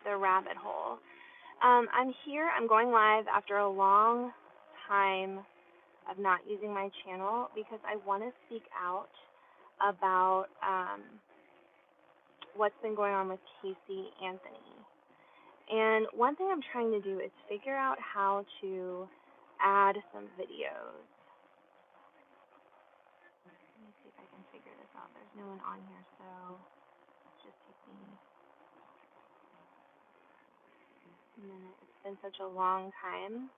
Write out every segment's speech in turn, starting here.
the rabbit hole. I'm here. I'm going live after a long time of not using my channel because I want to speak out about what's been going on with Casey Anthony. And one thing I'm trying to do is figure out how to add some videos. Let me see if I can figure this out. There's no one on here, so it's just taking a minute. It's been such a long time.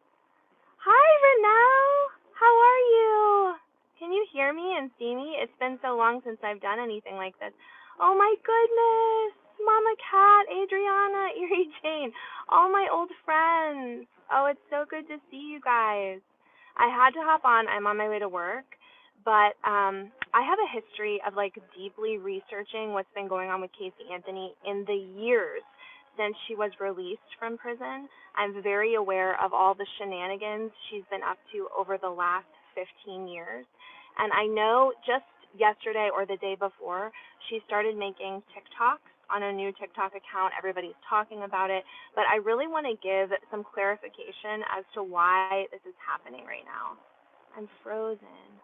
Hi, Renelle. How are you? Can you hear me and see me? It's been so long since I've done anything like this. Oh my goodness. Mama Cat, Adriana, Erie Jane, all my old friends. Oh, it's so good to see you guys. I had to hop on. I'm on my way to work. But I have a history of deeply researching what's been going on with Casey Anthony in the years since she was released from prison. I'm very aware of all the shenanigans she's been up to over the last 15 years. And I know just yesterday or the day before, she started making TikToks on a new TikTok account. Everybody's talking about it. But I really want to give some clarification as to why this is happening right now. I'm frozen.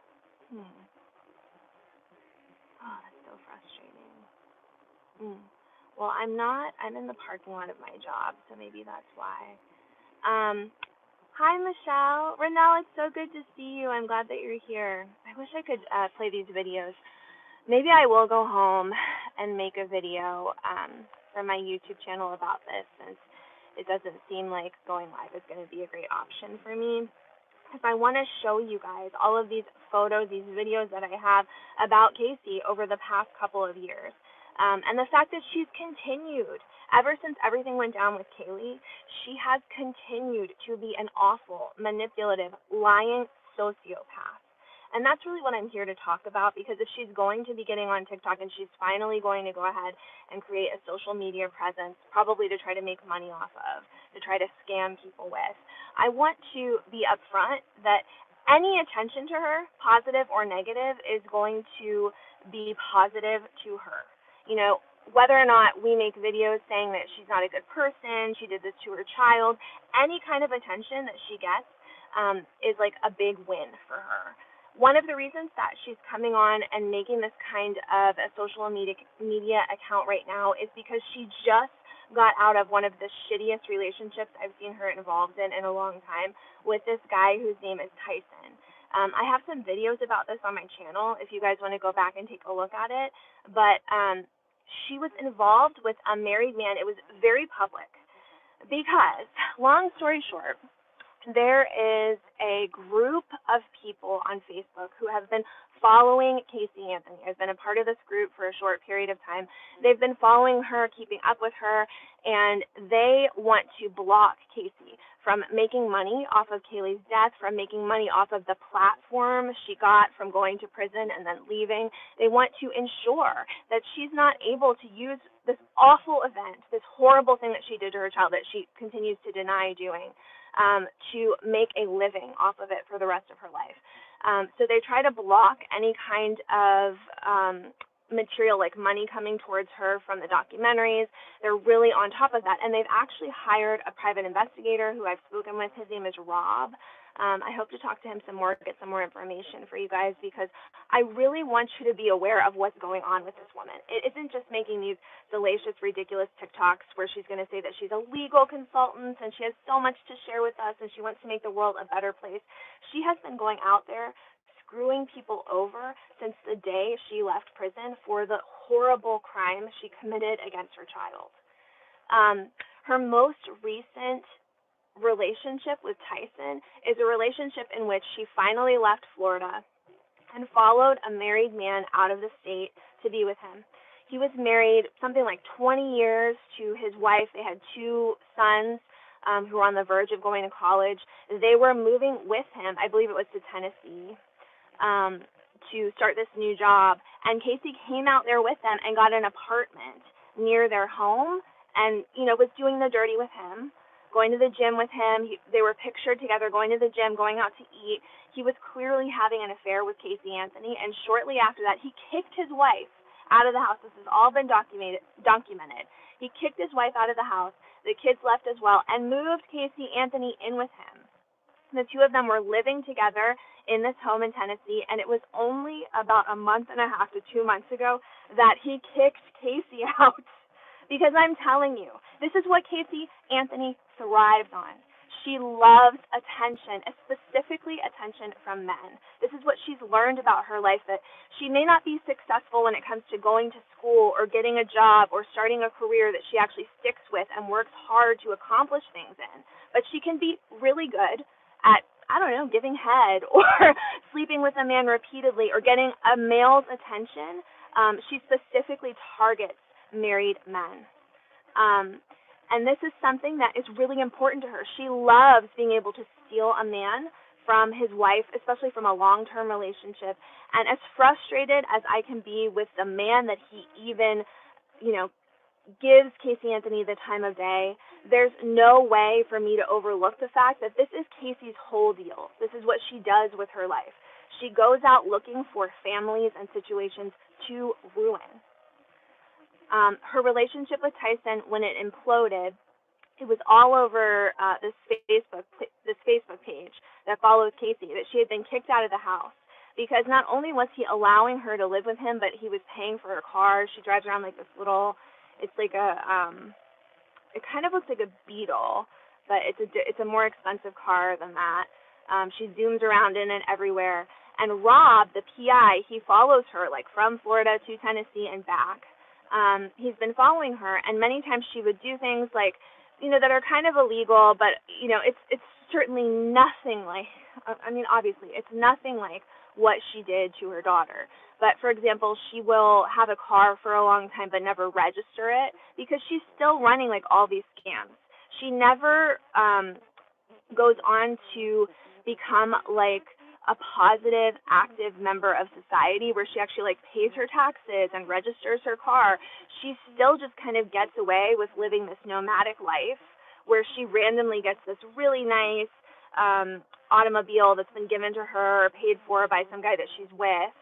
Oh, that's so frustrating. Well, I'm not. I'm in the parking lot of my job, so maybe that's why. Hi, Michelle. Renelle, it's so good to see you. I'm glad that you're here. I wish I could play these videos. Maybe I will go home and make a video for my YouTube channel about this, since it doesn't seem like going live is going to be a great option for me. Because I want to show you guys all of these photos, these videos that I have about Casey over the past couple of years. And the fact that she's continued, ever since everything went down with Kaylee, she has continued to be an awful, manipulative, lying sociopath. And that's really what I'm here to talk about, because if she's going to be getting on TikTok and she's finally going to go ahead and create a social media presence, probably to try to make money off of, to try to scam people with, I want to be upfront that any attention to her, positive or negative, is going to be positive to her. You know, whether or not we make videos saying that she's not a good person, she did this to her child, any kind of attention that she gets is like a big win for her. One of the reasons that she's coming on and making this kind of a social media account right now is because she just got out of one of the shittiest relationships I've seen her involved in a long time with this guy whose name is Tyson. I have some videos about this on my channel if you guys want to go back and take a look at it. But she was involved with a married man. It was very public because, long story short, there is a group of people on Facebook who have been following Casey Anthony. I've been a part of this group for a short period of time. They've been following her, keeping up with her, and they want to block Casey from making money off of Kaylee's death, from making money off of the platform she got from going to prison and then leaving. They want to ensure that she's not able to use this awful event, this horrible thing that she did to her child that she continues to deny doing, to make a living off of it for the rest of her life. So they try to block any kind of material like money coming towards her from the documentaries. They're really on top of that. And they've actually hired a private investigator who I've spoken with. His name is Rob. I hope to talk to him some more, get some more information for you guys, because I really want you to be aware of what's going on with this woman. It isn't just making these salacious, ridiculous TikToks where she's going to say that she's a legal consultant and she has so much to share with us and she wants to make the world a better place. She has been going out there screwing people over since the day she left prison for the horrible crime she committed against her child. Her most recent relationship with Tyson is a relationship in which she finally left Florida and followed a married man out of the state to be with him. He was married something like 20 years to his wife. They had 2 sons who were on the verge of going to college. They were moving with him, I believe it was to Tennessee, to start this new job. And Casey came out there with them and got an apartment near their home and, was doing the dirty with him, going to the gym with him. They were pictured together going to the gym, going out to eat. He was clearly having an affair with Casey Anthony, and shortly after that, he kicked his wife out of the house. This has all been documented. He kicked his wife out of the house. The kids left as well, and moved Casey Anthony in with him. The two of them were living together in this home in Tennessee, and it was only about a month and a half to 2 months ago that he kicked Casey out. Because I'm telling you, this is what Casey Anthony thrives on. She loves attention, specifically attention from men. This is what she's learned about her life, that she may not be successful when it comes to going to school or getting a job or starting a career that she actually sticks with and works hard to accomplish things in. But she can be really good at, I don't know, giving head or sleeping with a man repeatedly or getting a male's attention. She specifically targets married men. And this is something that is really important to her. She loves being able to steal a man from his wife, especially from a long-term relationship. And as frustrated as I can be with the man that he even, gives Casey Anthony the time of day, there's no way for me to overlook the fact that this is Casey's whole deal. This is what she does with her life. She goes out looking for families and situations to ruin. Her relationship with Tyson, when it imploded, it was all over this Facebook page that follows Casey, that she had been kicked out of the house because not only was he allowing her to live with him, but he was paying for her car. She drives around like this little, it's like it kind of looks like a Beetle, but it's a more expensive car than that. She zooms around in it everywhere. And Rob, the PI, he follows her like from Florida to Tennessee and back. He's been following her, and many times she would do things like, that are kind of illegal, but, it's certainly nothing like, obviously, it's nothing like what she did to her daughter. But, for example, she will have a car for a long time but never register it because she's still running, like, all these scams. She never goes on to become, like, a positive, active member of society where she actually pays her taxes and registers her car. She still just kind of gets away with living this nomadic life where she randomly gets this really nice automobile that's been given to her or paid for by some guy that she's with.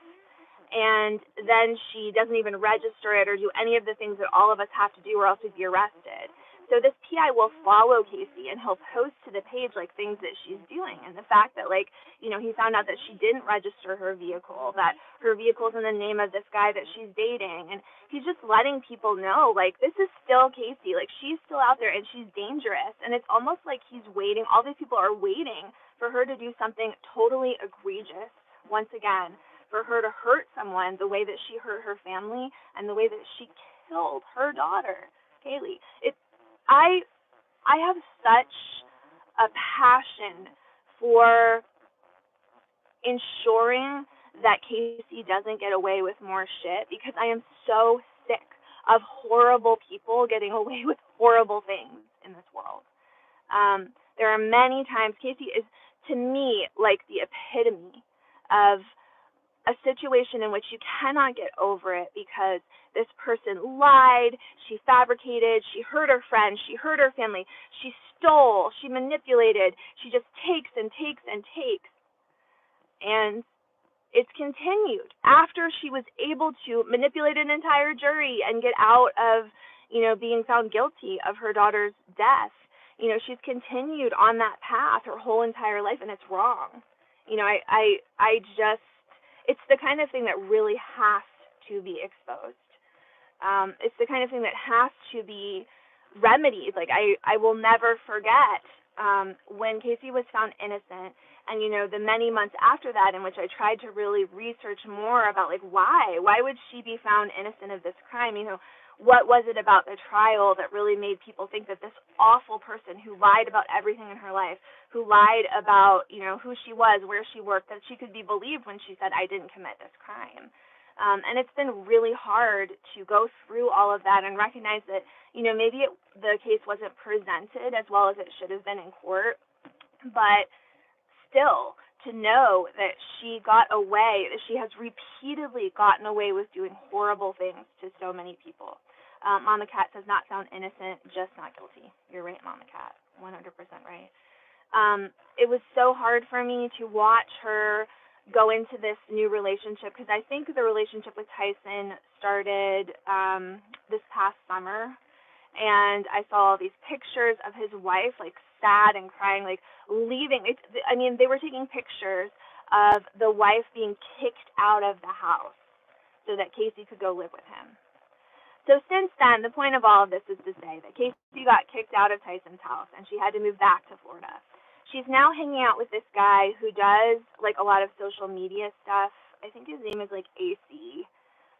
And then she doesn't even register it or do any of the things that all of us have to do or else we'd be arrested. So this PI will follow Casey, and he'll post to the page things that she's doing. And the fact that he found out that she didn't register her vehicle, that her vehicle's in the name of this guy that she's dating, and he's just letting people know this is still Casey. She's still out there and she's dangerous. And it's almost like he's waiting. All these people are waiting for her to do something totally egregious once again, for her to hurt someone the way that she hurt her family and the way that she killed her daughter, Kaylee. I have such a passion for ensuring that Casey doesn't get away with more shit because I am so sick of horrible people getting away with horrible things in this world. There are many times Casey is, to me, the epitome of a situation in which you cannot get over it because this person lied, she fabricated, she hurt her friends, she hurt her family, she stole, she manipulated, she just takes and takes and takes. And it's continued after she was able to manipulate an entire jury and get out of, being found guilty of her daughter's death. She's continued on that path her whole entire life, and it's wrong. It's the kind of thing that really has to be exposed. It's the kind of thing that has to be remedied. I will never forget when Casey was found innocent, and the many months after that in which I tried to really research more about why would she be found innocent of this crime? What was it about the trial that really made people think that this awful person who lied about everything in her life, who lied about, who she was, where she worked, that she could be believed when she said, I didn't commit this crime. And it's been really hard to go through all of that and recognize that, maybe the case wasn't presented as well as it should have been in court, but still, to know that she got away, that she has repeatedly gotten away with doing horrible things to so many people. Mama Cat says not found innocent, just not guilty. You're right, Mama Cat, 100% right. It was so hard for me to watch her go into this new relationship because I think the relationship with Tyson started this past summer. and I saw all these pictures of his wife, like, sad and crying, like, leaving. I mean, they were taking pictures of the wife being kicked out of the house so that Casey could go live with him. So since then, the point of all of this is to say that Casey got kicked out of Tyson's house, and she had to move back to Florida. She's now hanging out with this guy who does, like, a lot of social media stuff. I think his name is, like, AC.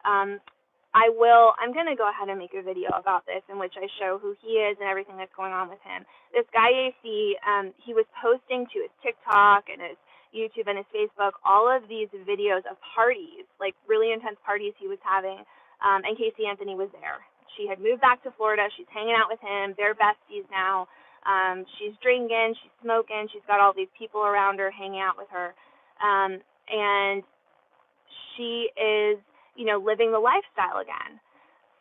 I'm going to go ahead and make a video about this in which I show who he is and everything that's going on with him. This guy, AC, he was posting to his TikTok and his YouTube and his Facebook all of these videos of parties, like really intense parties he was having, and Casey Anthony was there. She had moved back to Florida. She's hanging out with him. They're besties now. She's drinking. She's smoking. She's got all these people around her hanging out with her. And she is, living the lifestyle again.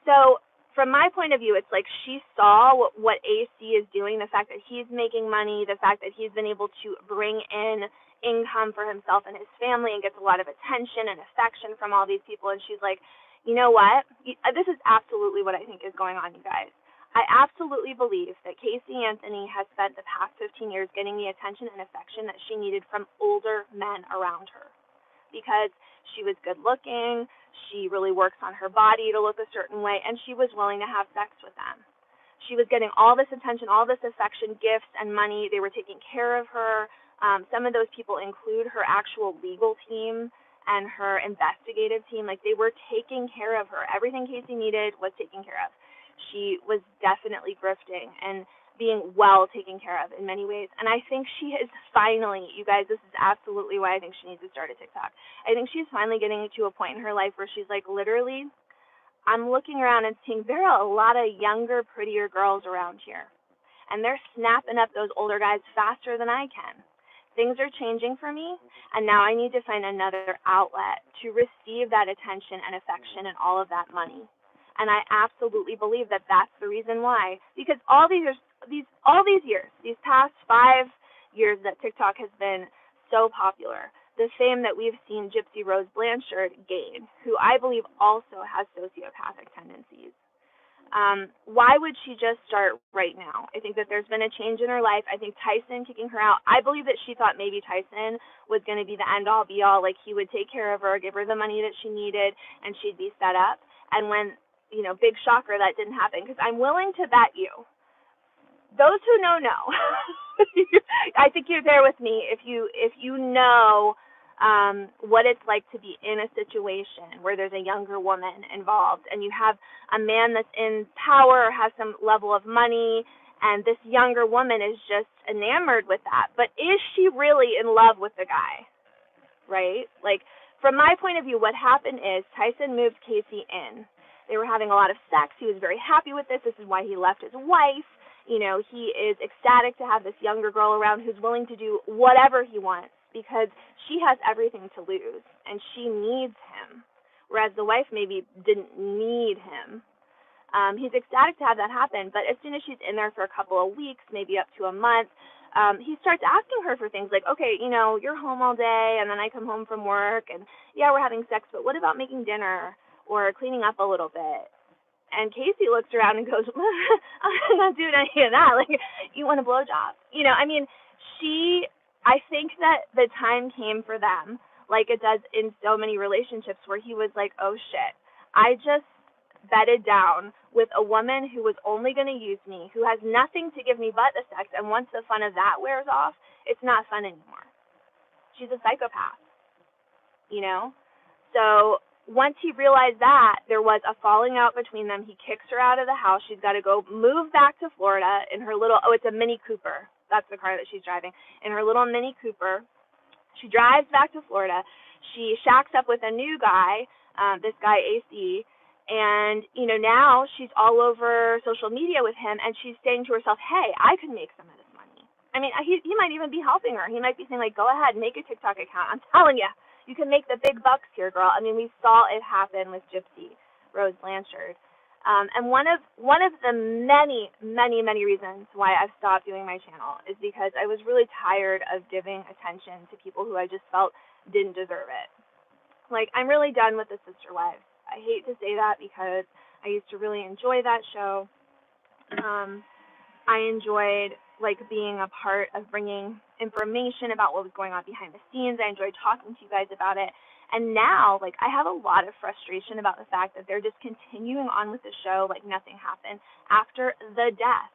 So from my point of view, it's like she saw what AC is doing, the fact that he's making money, the fact that he's been able to bring in income for himself and his family and gets a lot of attention and affection from all these people. And she's like, you know what? This is absolutely what I think is going on, you guys. I absolutely believe that Casey Anthony has spent the past 15 years getting the attention and affection that she needed from older men around her, because she was good looking, she really works on her body to look a certain way, and she was willing to have sex with them. She was getting all this attention, all this affection, gifts, and money. They were taking care of her. Some of those people include her actual legal team and her investigative team. Like, they were taking care of her. Everything Casey needed was taken care of. She was definitely grifting and being well taken care of in many ways. And I think she is finally, you guys, this is absolutely why I think she needs to start a TikTok. I think she's finally getting to a point in her life where she's like, literally, I'm looking around and seeing there are a lot of younger, prettier girls around here. And they're snapping up those older guys faster than I can. Things are changing for me, and now I need to find another outlet to receive that attention and affection and all of that money. And I absolutely believe that that's the reason why. Because all these years, these past 5 years that TikTok has been so popular, the fame that we've seen Gypsy Rose Blanchard gain, who I believe also has sociopathic tendencies. Why would she just start right now? I think that there's been a change in her life. I think Tyson kicking her out, I believe that she thought maybe Tyson was going to be the end-all, be-all, like he would take care of her, give her the money that she needed, and she'd be set up. And when, big shocker, that didn't happen, because I'm willing to bet you, those who know. I think you're there with me if you know what it's like to be in a situation where there's a younger woman involved, and you have a man that's in power or has some level of money, and this younger woman is just enamored with that. But is she really in love with the guy? Right? Like, from my point of view, what happened is Tyson moved Casey in. They were having a lot of sex. He was very happy with this. This is why he left his wife. He is ecstatic to have this younger girl around who's willing to do whatever he wants, because she has everything to lose, and she needs him, whereas the wife maybe didn't need him. He's ecstatic to have that happen, but as soon as she's in there for a couple of weeks, maybe up to a month, he starts asking her for things like, okay, you're home all day, and then I come home from work, and yeah, we're having sex, but what about making dinner or cleaning up a little bit? And Casey looks around and goes, I'm not doing any of that. Like, you want a blowjob? I think that the time came for them, like it does in so many relationships, where he was like, oh shit, I just bedded down with a woman who was only going to use me, who has nothing to give me but the sex, and once the fun of that wears off, it's not fun anymore. She's a psychopath, So once he realized that, there was a falling out between them. He kicks her out of the house. She's got to go move back to Florida in her little, it's a Mini Cooper. That's the car that she's driving. In her little Mini Cooper. She drives back to Florida. She shacks up with a new guy, this guy AC, and, now she's all over social media with him, and she's saying to herself, hey, I could make some of this money. I mean, he might even be helping her. He might be saying, like, go ahead, make a TikTok account. I'm telling you. You can make the big bucks here, girl. I mean, we saw it happen with Gypsy Rose Blanchard. And one of the many, many, many reasons why I've stopped doing my channel is because I was really tired of giving attention to people who I just felt didn't deserve it. Like, I'm really done with The Sister Wives. I hate to say that because I used to really enjoy that show. I enjoyed like being a part of bringing information about what was going on behind the scenes. I enjoyed talking to you guys about it. And now, like, I have a lot of frustration about the fact that they're just continuing on with the show like nothing happened after the death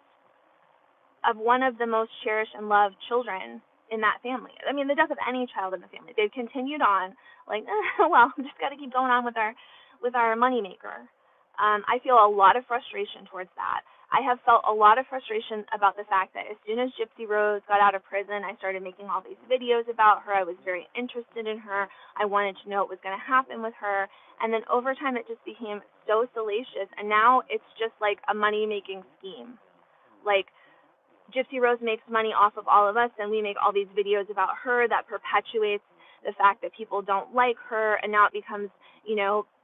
of one of the most cherished and loved children in that family. I mean, the death of any child in the family. They've continued on, like, well, we just got to keep going on with our moneymaker. I feel a lot of frustration towards that. I have felt a lot of frustration about the fact that as soon as Gypsy Rose got out of prison, I started making all these videos about her. I was very interested in her. I wanted to know what was going to happen with her. And then over time, it just became so salacious. And now it's just like a money-making scheme. Like, Gypsy Rose makes money off of all of us, and we make all these videos about her that perpetuates the fact that people don't like her, and now it becomes,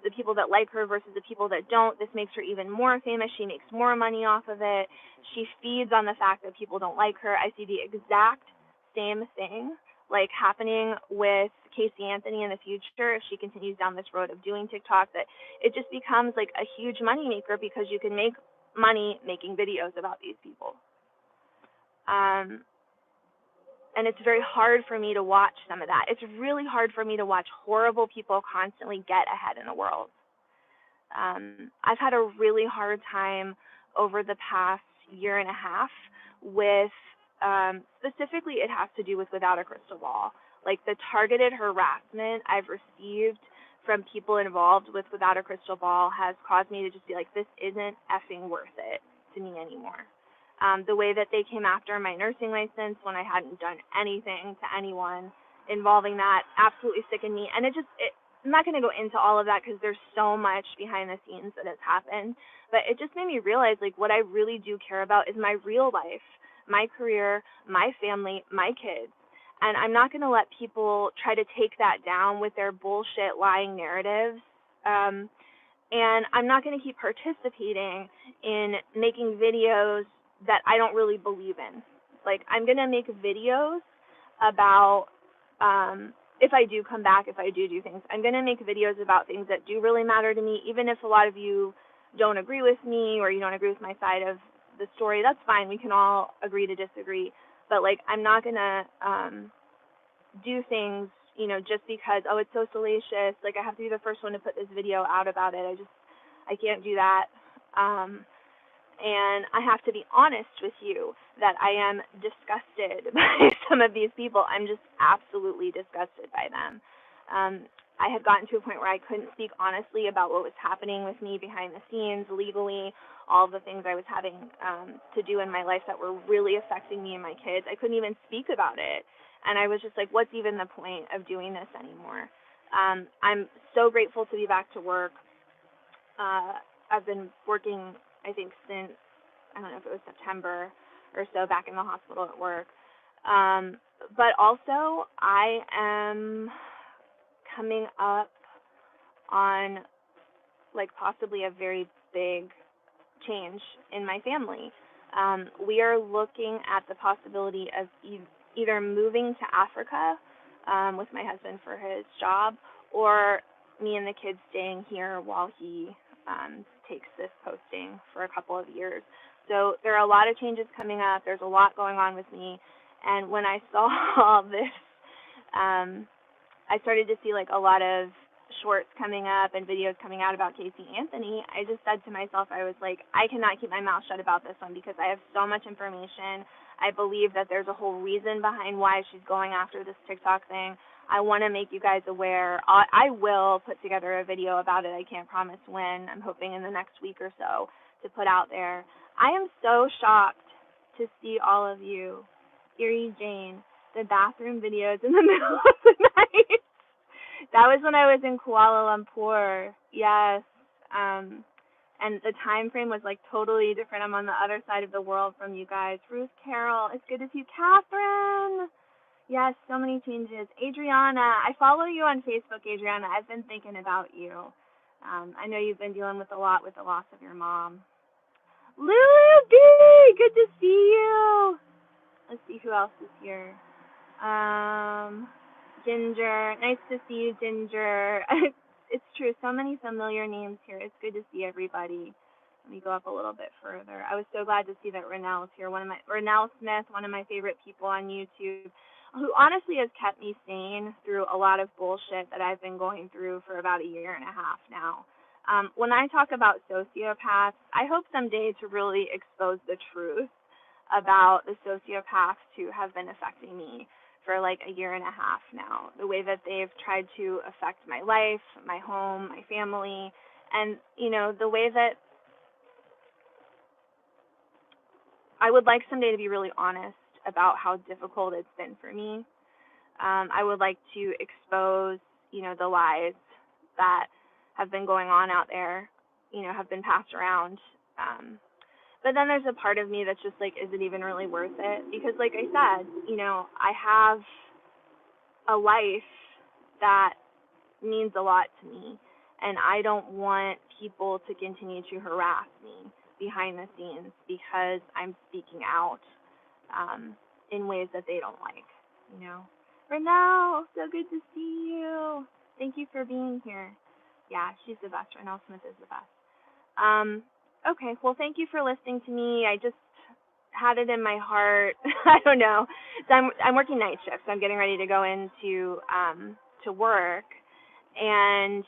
the people that like her versus the people that don't. This makes her even more famous. She makes more money off of it. She feeds on the fact that people don't like her. I see the exact same thing like happening with Casey Anthony in the future if she continues down this road of doing TikTok, that it just becomes like a huge money maker because you can make money making videos about these people. And it's very hard for me to watch some of that. It's really hard for me to watch horrible people constantly get ahead in the world. I've had a really hard time over the past year and a half with, specifically it has to do with Without a Crystal Ball. Like the targeted harassment I've received from people involved with Without a Crystal Ball has caused me to just be like, this isn't effing worth it to me anymore. The way that they came after my nursing license when I hadn't done anything to anyone involving that absolutely sickened me. And I'm not going to go into all of that because there's so much behind the scenes that has happened, but it just made me realize like what I really do care about is my real life, my career, my family, my kids. And I'm not going to let people try to take that down with their bullshit lying narratives. And I'm not going to keep participating in making videos that I don't really believe in. Like, I'm going to make videos about, if I do come back, if I do things, I'm going to make videos about things that do really matter to me, even if a lot of you don't agree with me or you don't agree with my side of the story. That's fine. We can all agree to disagree. But, like, I'm not going to do things, just because, it's so salacious. Like, I have to be the first one to put this video out about it. I can't do that. And I have to be honest with you that I am disgusted by some of these people. I'm just absolutely disgusted by them. I had gotten to a point where I couldn't speak honestly about what was happening with me behind the scenes, legally, all the things I was having to do in my life that were really affecting me and my kids. I couldn't even speak about it. And I was just like, what's even the point of doing this anymore? I'm so grateful to be back to work. I've been working, I think, since, I don't know if it was September or so, back in the hospital at work. But also, I am coming up on, like, possibly a very big change in my family. We are looking at the possibility of either moving to Africa with my husband for his job, or me and the kids staying here while he takes this posting for a couple of years. So there are a lot of changes coming up. There's a lot going on with me. And when I saw all this, I started to see like a lot of shorts coming up and videos coming out about Casey Anthony. I just said to myself, I was like, I cannot keep my mouth shut about this one because I have so much information. I believe that there's a whole reason behind why she's going after this TikTok thing. I want to make you guys aware. I will put together a video about it. I can't promise when. I'm hoping in the next week or so to put out there. I am so shocked to see all of you, Erie Jane, the bathroom videos in the middle of the night. That was when I was in Kuala Lumpur. Yes. And the time frame was like totally different. I'm on the other side of the world from you guys. Ruth Carroll, it's good to see you. Catherine. Yes, so many changes. Adriana, I follow you on Facebook, Adriana. I've been thinking about you. I know you've been dealing with a lot with the loss of your mom. Lulu B, good to see you. Let's see who else is here. Ginger, nice to see you, Ginger. It's true, so many familiar names here. It's good to see everybody. Let me go up a little bit further. I was so glad to see that Renelle is here. Renelle Smith, one of my favorite people on YouTube, who honestly has kept me sane through a lot of bullshit that I've been going through for about a year and a half now. When I talk about sociopaths, I hope someday to really expose the truth about the sociopaths who have been affecting me for like a year and a half now. The way that they've tried to affect my life, my home, my family, and, the way that I would like someday to be really honest about how difficult it's been for me. I would like to expose, the lies that have been going on out there, have been passed around. But then there's a part of me that's just like, is it even really worth it? Because like I said, I have a life that means a lot to me, and I don't want people to continue to harass me behind the scenes because I'm speaking out in ways that they don't like, Renelle, so good to see you. Thank you for being here. Yeah, she's the best. Renelle Smith is the best. Okay, well, thank you for listening to me. I just had it in my heart. I don't know. So I'm working night shift, so I'm getting ready to go into to work, and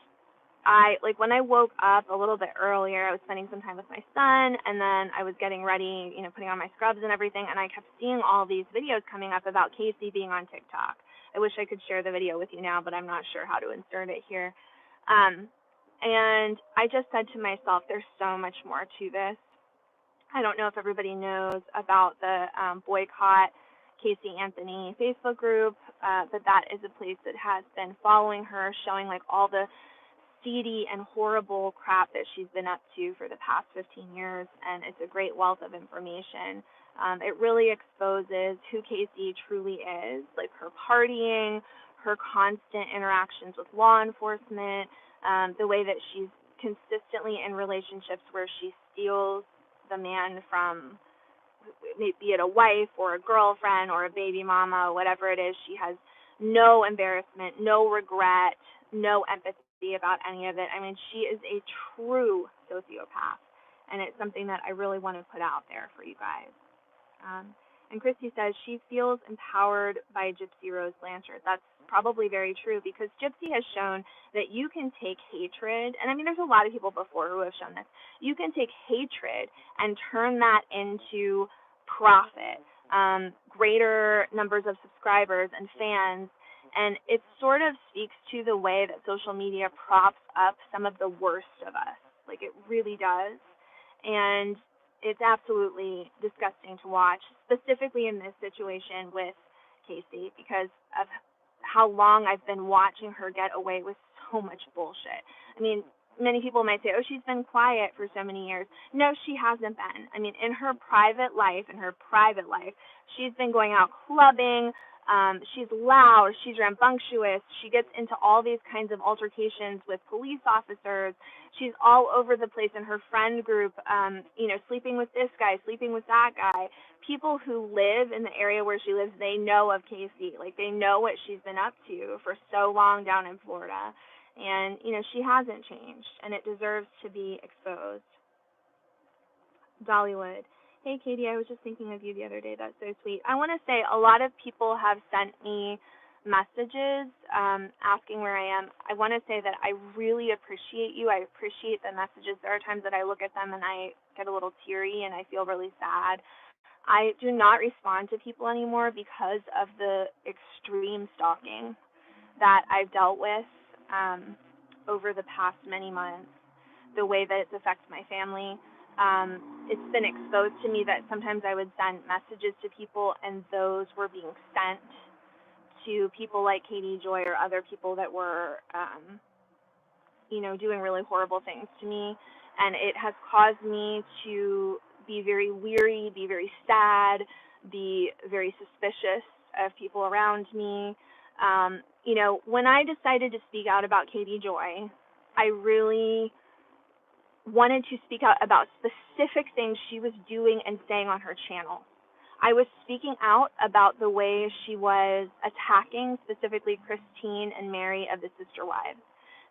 when I woke up a little bit earlier, I was spending some time with my son, and then I was getting ready, putting on my scrubs and everything, and I kept seeing all these videos coming up about Casey being on TikTok. I wish I could share the video with you now, but I'm not sure how to insert it here. And I just said to myself, there's so much more to this. I don't know if everybody knows about the Boycott Casey Anthony Facebook group, but that is a place that has been following her, showing like all the seedy and horrible crap that she's been up to for the past 15 years, and it's a great wealth of information. It really exposes who Casey truly is, like her partying, her constant interactions with law enforcement, the way that she's consistently in relationships where she steals the man from, be it a wife or a girlfriend or a baby mama, whatever it is. She has no embarrassment, no regret, no empathy about any of it. I mean, she is a true sociopath, and it's something that I really want to put out there for you guys. And Christy says she feels empowered by Gypsy Rose Blanchard. That's probably very true, because Gypsy has shown that you can take hatred, and I mean, there's a lot of people before who have shown this. You can take hatred and turn that into profit, greater numbers of subscribers and fans, and it sort of speaks to the way that social media props up some of the worst of us. Like, it really does. And it's absolutely disgusting to watch, specifically in this situation with Casey, because of how long I've been watching her get away with so much bullshit. I mean, many people might say, oh, she's been quiet for so many years. No, she hasn't been. I mean, in her private life, she's been going out clubbing. She's loud. She's rambunctious. She gets into all these kinds of altercations with police officers. She's all over the place in her friend group, sleeping with this guy, sleeping with that guy. People who live in the area where she lives, they know of Casey. Like, they know what she's been up to for so long down in Florida. And, she hasn't changed, and it deserves to be exposed. Dollywood. Hey, Katie, I was just thinking of you the other day. That's so sweet. I want to say a lot of people have sent me messages asking where I am. I want to say that I really appreciate you. I appreciate the messages. There are times that I look at them and I get a little teary and I feel really sad. I do not respond to people anymore because of the extreme stalking that I've dealt with over the past many months, the way that it's affected my family. It's been exposed to me that sometimes I would send messages to people and those were being sent to people like Katie Joy or other people that were, doing really horrible things to me. And it has caused me to be very weary, be very sad, be very suspicious of people around me. When I decided to speak out about Katie Joy, I really wanted to speak out about specific things she was doing and saying on her channel. I was speaking out about the way she was attacking specifically Christine and Mary of the Sister Wives,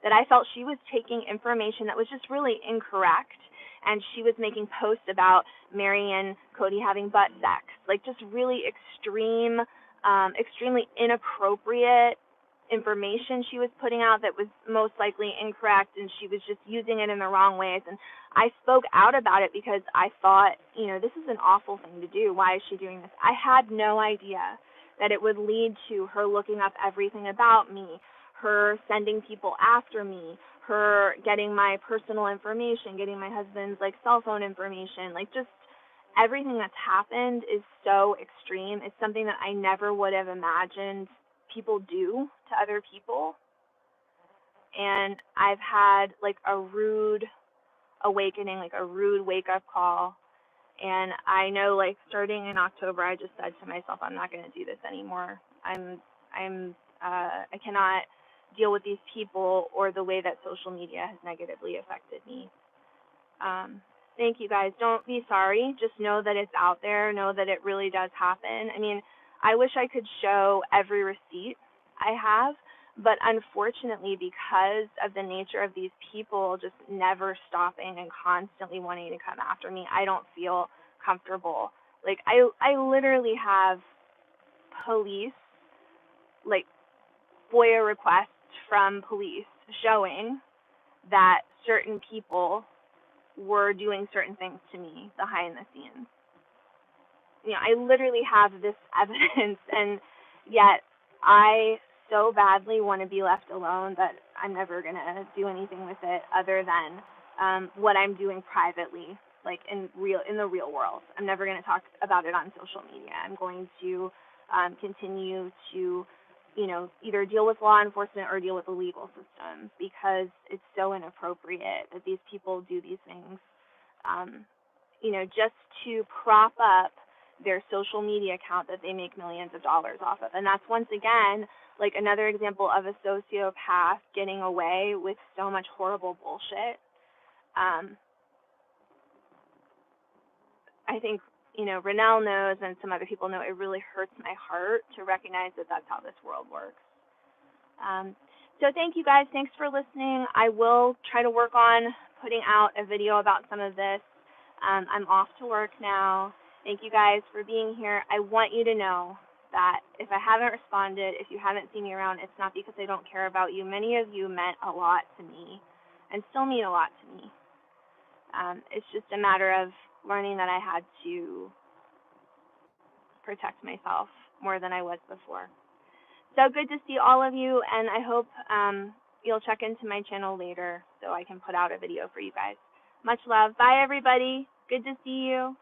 that I felt she was taking information that was just really incorrect and she was making posts about Mary and Cody having butt sex, like just really extremely inappropriate information she was putting out that was most likely incorrect, and she was just using it in the wrong ways. And I spoke out about it because I thought, this is an awful thing to do. Why is she doing this? I had no idea that it would lead to her looking up everything about me, her sending people after me, her getting my personal information, getting my husband's cell phone information. Just everything that's happened is so extreme. It's something that I never would have imagined people do to other people. And I've had a rude awakening, a rude wake-up call. And I know starting in October, I just said to myself, I'm not going to do this anymore. I cannot deal with these people or the way that social media has negatively affected me. Thank you guys. Don't be sorry. Just know that it's out there. Know that it really does happen. I mean, I wish I could show every receipt I have, but unfortunately, because of the nature of these people just never stopping and constantly wanting to come after me, I don't feel comfortable. I literally have police, FOIA requests from police showing that certain people were doing certain things to me behind the scenes. I literally have this evidence, and yet I so badly want to be left alone that I'm never going to do anything with it other than what I'm doing privately, in the real world. I'm never going to talk about it on social media. I'm going to continue to either deal with law enforcement or deal with the legal system, because it's so inappropriate that these people do these things, just to prop up their social media account that they make millions of dollars off of. And that's, once again, another example of a sociopath getting away with so much horrible bullshit. I think, Renelle knows, and some other people know, it really hurts my heart to recognize that that's how this world works. So thank you guys. Thanks for listening. I will try to work on putting out a video about some of this. I'm off to work now. Thank you guys for being here. I want you to know that if I haven't responded, if you haven't seen me around, it's not because I don't care about you. Many of you meant a lot to me and still mean a lot to me. It's just a matter of learning that I had to protect myself more than I was before. So good to see all of you, and I hope you'll check into my channel later so I can put out a video for you guys. Much love. Bye, everybody. Good to see you.